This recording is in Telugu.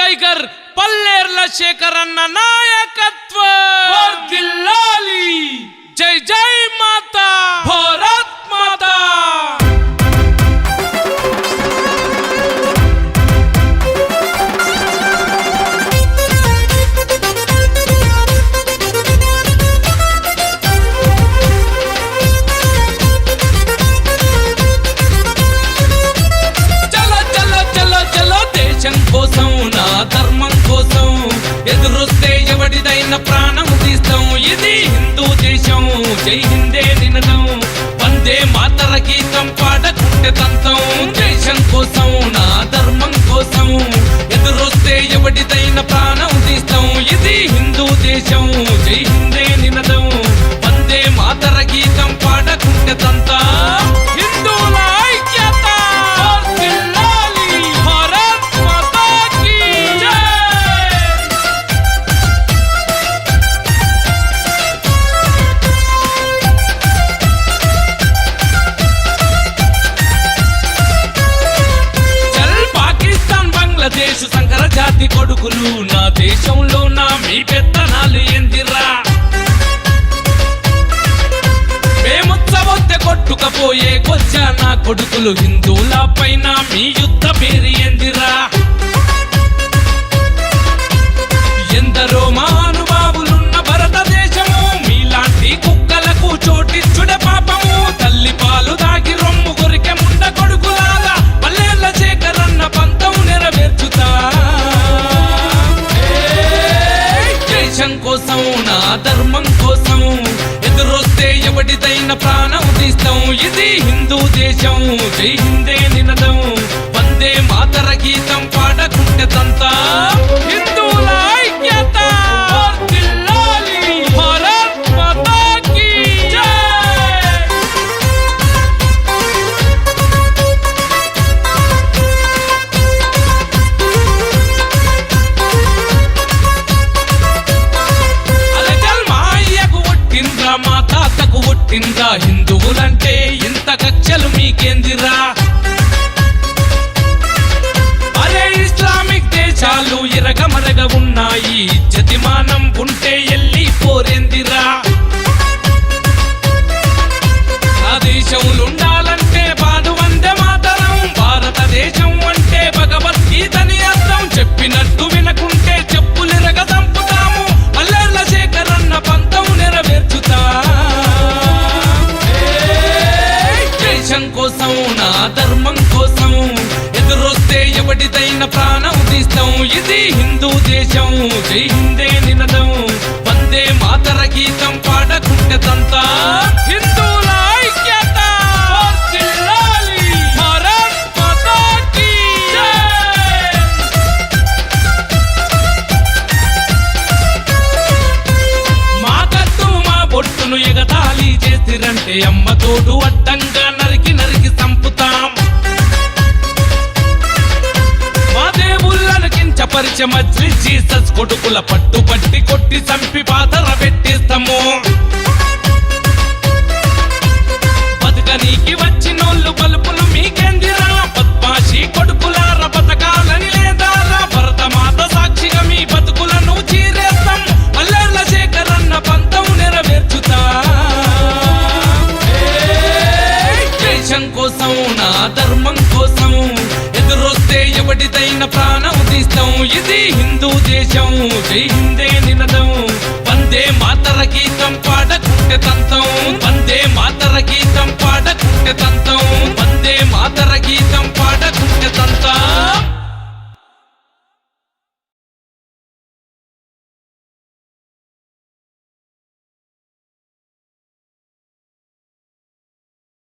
టైగర్ పల్లేర్ల శేఖర్ అన్న నాయకత్వం జై జై మాతా భారత్ మాతా. కోసం నా ధర్మం కోసం ఎదురొస్తే ఎవడిదైన ప్రాణం తీస్తాం. ఇది హిందూ దేశం, జై హిందే నినదం. వందే మాతర గీతం పాడకుంటే తంతం. దేశం కోసం నా ధర్మం కోసం ఎదురొస్తే ఎవడిదైన ప్రాణం తీస్తాం. ఇది హిందూ దేశం, జై హిందే నినదం. వందే మాతర గీతం పాడకుంటే తంతం. హిందువుల ఐక్యత దేశ సంకర జాతి కొడుకులు. నా దేశంలో నా మీ పెత్తనాలు ఎందిరా. మేముచ్చబొద్దె కొట్టుకపోయే కొచ్చా నా కొడుకులు. హిందువుల పైన మీ యుద్ధ పేరు ఎందిరా. ఎందరో మహానుభావులున్న భారతదేశము మీలాంటి కుక్కలకు చోటిచ్చుడ పాపము. తల్లి పాలు దాగి రొమ్ము కొరికె ముండ కొడుకులాగా పల్లేర్ల శేఖర్ అన్న పంతం నెరవేర్చుతా. దేశం కోసం నా ధర్మం కోసం ఎదురొస్తే ఎవడిదైన ప్రాణం తీస్తాం. ఇది హిందూ దేశం, జై హిందే నినదం. వందే మాతర గీతం పాడకుంటే తంతా. హిందువుల ఐక్యత భారత్ మాతా కీ జై. మా తాతకు ఒట్టిందా. హిందువులంటే ఇంత కక్షలు మీకేందిరా. అరే ఇస్లామిక్ దేశాలు ఇరగమరగ ఉన్నాయి. జతిమానం ఉంటే ఎల్లి పోరేందిరా. ఆ దేశంలుండాలంటే పాడు వందే మాతరం. భారతదేశం అంటే భగవద్గీతని అర్థం. చెప్పినట్టు వినకుంటే చెప్పులిరగ దంపుతాము. పల్లేర్ల శేఖర్ అన్న పంతం నెరవేర్చుతా. దేశం కోసం నా ధర్మం కోసం ఎదురొస్తే ఎవడిదైన ప్రాణం తీస్తాం. ఇది హిందూ దేశం, జై హిందే నినదం. వందే మాతర గీతం పాడకుంటే తంతా. హిందువుల ఐక్యత భారత్ మాతా కీ జై. మా కట్టు మా బొట్టును ఎగతాళి చేసిరంటే అమ్మ తోడు అడ్డంగా నరికి నరికి చంపుతాం. మా దేవుళ్ళను కించపరిచే మజ్లిస్ జీసస్ కొడుకుల పట్టు పట్టి కొట్టి చంపి పాతర పెట్టిస్తాము. బతుకనీకి వచ్చినోళ్ళు బలుపులు మీకెందిరా. పద్మాషి కొడుకులార బతకాలని లేదారా. భరతమాత సాక్షిగా మీ బతుకులను చీరేస్తాం. పల్లేర్ల శేఖర్ అన్న పంతం నెరవేర్చుతా. దేశం కోసం నా ధర్మం కోసం ఎదురొస్తే ఎవడిదైన ప్రాణం తీస్తాం. ఇది హిందూ దేశం, జై హిందే నినదం. వందే మాతర గీతం పాడకుంటే తంతం. వందే మాతర గీతం పాడకుంటే తంతం. వందే మాతర